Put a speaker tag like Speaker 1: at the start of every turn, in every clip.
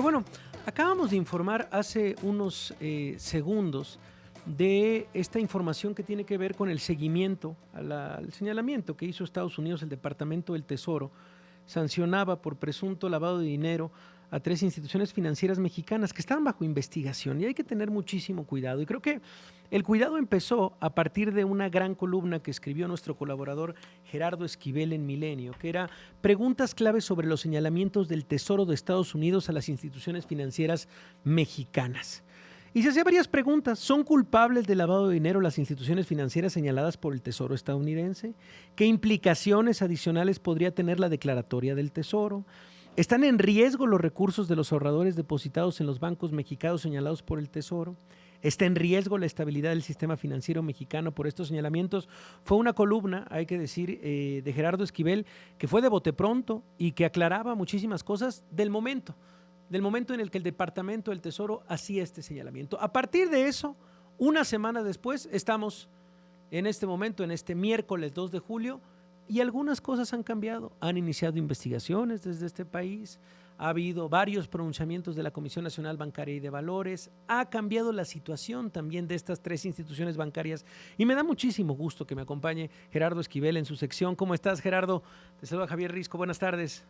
Speaker 1: Bueno, acabamos de informar hace unos segundos de esta información que tiene que ver con el seguimiento al señalamiento que hizo Estados Unidos. El Departamento del Tesoro sancionaba por presunto lavado de dinero a 3 instituciones financieras mexicanas que están bajo investigación, y hay que tener muchísimo cuidado. Y creo que el cuidado empezó a partir de una gran columna que escribió nuestro colaborador Gerardo Esquivel en Milenio, que era preguntas claves sobre los señalamientos del Tesoro de Estados Unidos a las instituciones financieras mexicanas. Y se hacía varias preguntas. ¿Son culpables de lavado de dinero las instituciones financieras señaladas por el Tesoro estadounidense? ¿Qué implicaciones adicionales podría tener la declaratoria del Tesoro? ¿Están en riesgo los recursos de los ahorradores depositados en los bancos mexicanos señalados por el Tesoro? ¿Está en riesgo la estabilidad del sistema financiero mexicano por estos señalamientos? Fue una columna, hay que decir, de Gerardo Esquivel, que fue de bote pronto y que aclaraba muchísimas cosas del momento en el que el Departamento del Tesoro hacía este señalamiento. A partir de eso, una semana después, estamos en este momento, en este miércoles 2 de julio, y algunas cosas han cambiado. Han iniciado investigaciones desde este país, ha habido varios pronunciamientos de la Comisión Nacional Bancaria y de Valores, ha cambiado la situación también de estas 3 instituciones bancarias, y me da muchísimo gusto que me acompañe Gerardo Esquivel en su sección. ¿Cómo estás, Gerardo? Te saluda Javier Risco, buenas tardes.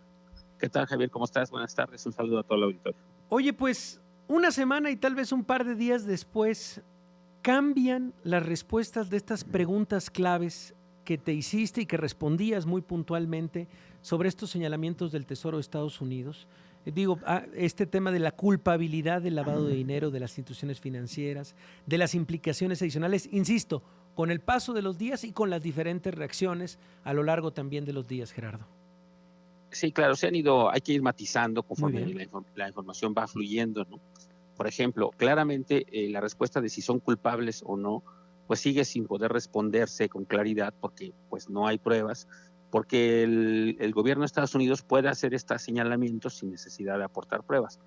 Speaker 2: ¿Qué tal, Javier? ¿Cómo estás? Buenas tardes. Un saludo a todo el auditorio.
Speaker 1: Oye, pues una semana y tal vez un par de días después, cambian las respuestas de estas preguntas claves que te hiciste y que respondías muy puntualmente sobre estos señalamientos del Tesoro de Estados Unidos. Este tema de la culpabilidad del lavado de dinero de las instituciones financieras, de las implicaciones adicionales, insisto, con el paso de los días y con las diferentes reacciones a lo largo también de los días, Gerardo.
Speaker 2: Sí, claro, hay que ir matizando conforme la información va fluyendo, ¿no? Por ejemplo, claramente la respuesta de si son culpables o no, pues sigue sin poder responderse con claridad porque pues no hay pruebas, porque el gobierno de Estados Unidos puede hacer estos señalamientos sin necesidad de aportar pruebas.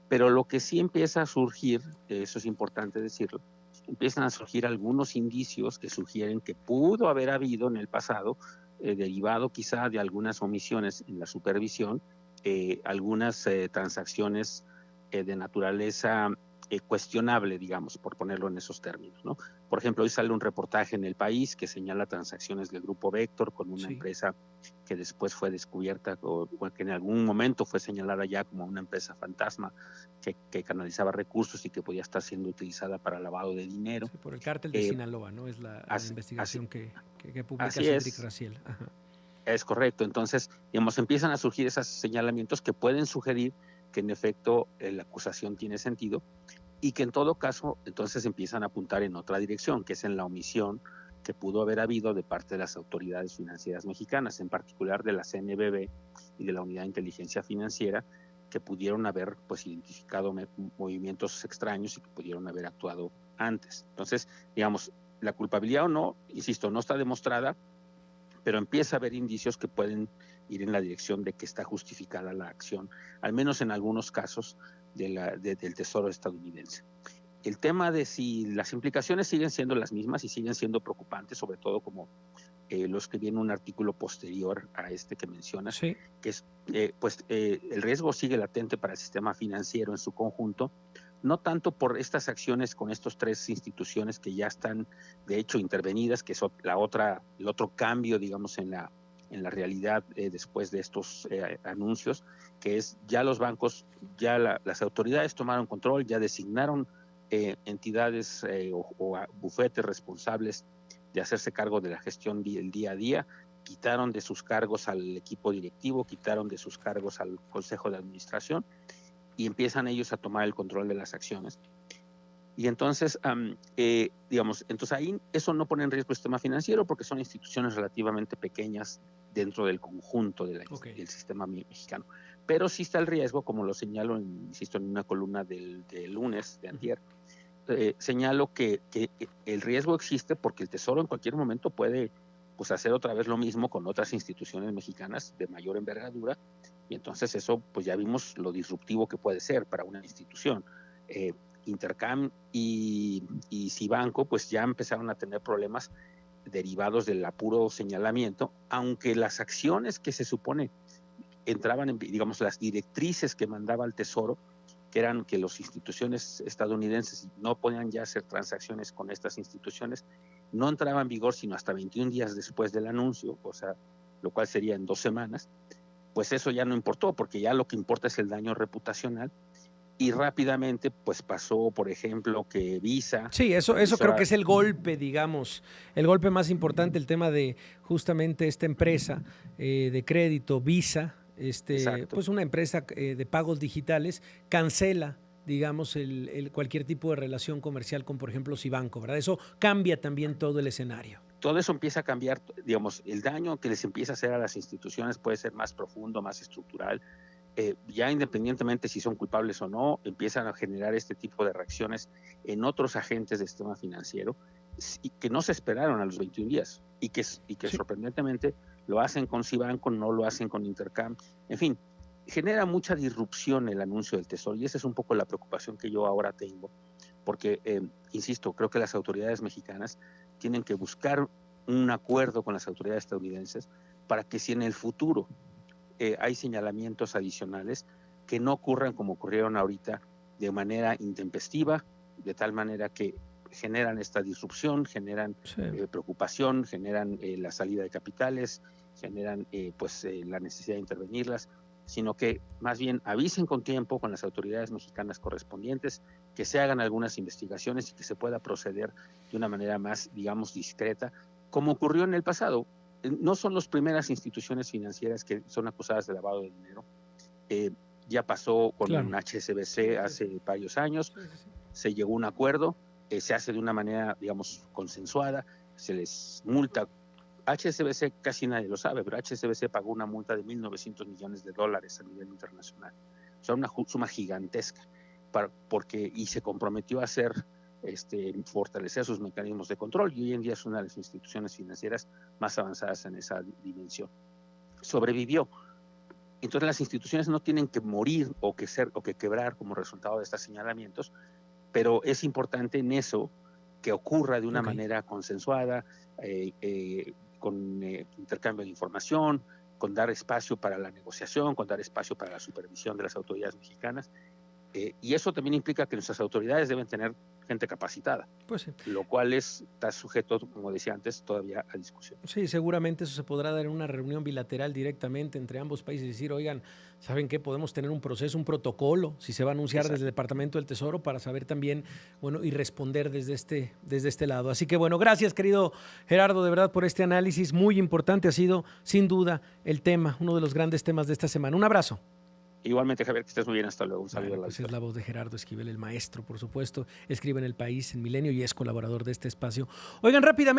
Speaker 2: Pero lo que sí empieza a surgir, eso es importante decirlo, empiezan a surgir algunos indicios que sugieren que pudo haber habido en el pasado, derivado quizá de algunas omisiones en la supervisión, algunas transacciones de naturaleza cuestionable, digamos, por ponerlo en esos términos, ¿no? Por ejemplo, hoy sale un reportaje en El País que señala transacciones del Grupo Vector con una empresa que después fue descubierta o que en algún momento fue señalada ya como una empresa fantasma que canalizaba recursos y que podía estar siendo utilizada para lavado de dinero.
Speaker 1: Sí, por el cártel de Sinaloa, ¿no? Es la investigación que publica Cedric Raziel. Ajá.
Speaker 2: Es correcto. Entonces, digamos, empiezan a surgir esos señalamientos que pueden sugerir que en efecto la acusación tiene sentido y que en todo caso entonces empiezan a apuntar en otra dirección, que es en la omisión que pudo haber habido de parte de las autoridades financieras mexicanas, en particular de la CNBV y de la Unidad de Inteligencia Financiera, que pudieron haber pues identificado movimientos extraños y que pudieron haber actuado antes. Entonces, digamos, la culpabilidad o no, insisto, no está demostrada, pero empieza a haber indicios que pueden ir en la dirección de que está justificada la acción, al menos en algunos casos del Tesoro estadounidense. El tema de si las implicaciones siguen siendo las mismas y siguen siendo preocupantes, sobre todo como lo escribí en un artículo posterior a este que mencionas,
Speaker 1: sí,
Speaker 2: que es, el riesgo sigue latente para el sistema financiero en su conjunto, no tanto por estas acciones con estas 3 instituciones que ya están, de hecho, intervenidas, que es el otro cambio, digamos, en la realidad después de estos anuncios, que es ya los bancos, ya las autoridades tomaron control, ya designaron entidades o bufetes responsables de hacerse cargo de la gestión del día a día, quitaron de sus cargos al equipo directivo, quitaron de sus cargos al consejo de administración y empiezan ellos a tomar el control de las acciones. Y entonces, entonces ahí eso no pone en riesgo el sistema financiero porque son instituciones relativamente pequeñas dentro del conjunto del sistema mexicano. Pero sí está el riesgo, como lo señalo, insisto, en una columna del lunes, de antier, señalo que el riesgo existe porque el Tesoro en cualquier momento puede pues, hacer otra vez lo mismo con otras instituciones mexicanas de mayor envergadura, y entonces eso pues ya vimos lo disruptivo que puede ser para una institución. Intercam y Cibanco pues ya empezaron a tener problemas derivados del apuro señalamiento, aunque las acciones que se supone entraban en, digamos, las directrices que mandaba el Tesoro que eran que las instituciones estadounidenses no podían ya hacer transacciones con estas instituciones, no entraba en vigor sino hasta 21 días después del anuncio, o sea, lo cual sería en 2 semanas, pues eso ya no importó, porque ya lo que importa es el daño reputacional. Y rápidamente pues pasó, por ejemplo, que Visa...
Speaker 1: Sí, eso creo que es el golpe, digamos, el golpe más importante, el tema de justamente esta empresa de crédito, Visa, pues una empresa de pagos digitales, cancela, digamos, cualquier tipo de relación comercial con, por ejemplo, Cibanco, ¿verdad? Eso cambia también todo el escenario.
Speaker 2: Todo eso empieza a cambiar, digamos, el daño que les empieza a hacer a las instituciones puede ser más profundo, más estructural. Ya independientemente si son culpables o no, empiezan a generar este tipo de reacciones en otros agentes del sistema financiero y que no se esperaron a los 21 días y que sí, sorprendentemente lo hacen con Cibanco, no lo hacen con Intercam. En fin, genera mucha disrupción el anuncio del Tesoro y esa es un poco la preocupación que yo ahora tengo, porque, insisto, creo que las autoridades mexicanas tienen que buscar un acuerdo con las autoridades estadounidenses para que si en el futuro hay señalamientos adicionales que no ocurran como ocurrieron ahorita de manera intempestiva, de tal manera que generan esta disrupción, generan preocupación, generan la salida de capitales, generan la necesidad de intervenirlas, sino que más bien avisen con tiempo con las autoridades mexicanas correspondientes, que se hagan algunas investigaciones y que se pueda proceder de una manera más, digamos, discreta, como ocurrió en el pasado. No son las primeras instituciones financieras que son acusadas de lavado de dinero. Ya pasó con HSBC hace varios años, se llegó a un acuerdo, se hace de una manera, digamos, consensuada, se les multa. HSBC casi nadie lo sabe, pero HSBC pagó una multa de $1.900 millones a nivel internacional. O sea, una suma gigantesca, y se comprometió a hacer fortalecer sus mecanismos de control y hoy en día es una de las instituciones financieras más avanzadas en esa dimensión. Sobrevivió. Entonces las instituciones no tienen que morir o que quebrar como resultado de estos señalamientos, pero es importante en eso que ocurra de una manera consensuada, con intercambio de información, con dar espacio para la negociación, con dar espacio para la supervisión de las autoridades mexicanas. Y eso también implica que nuestras autoridades deben tener gente capacitada,
Speaker 1: pues sí,
Speaker 2: lo cual está sujeto, como decía antes, todavía a discusión.
Speaker 1: Sí, seguramente eso se podrá dar en una reunión bilateral directamente entre ambos países y decir, oigan, ¿saben qué? Podemos tener un proceso, un protocolo, si se va a anunciar desde el Departamento del Tesoro para saber también, bueno, y responder desde este lado. Así que, bueno, gracias, querido Gerardo, de verdad, por este análisis muy importante. Ha sido, sin duda, el tema, uno de los grandes temas de esta semana. Un abrazo.
Speaker 2: Igualmente, Javier, que estés muy bien. Hasta luego. Un saludo.
Speaker 1: Pues es la voz de Gerardo Esquivel, el maestro, por supuesto. Escribe en El País, en Milenio y es colaborador de este espacio. Oigan, rápidamente.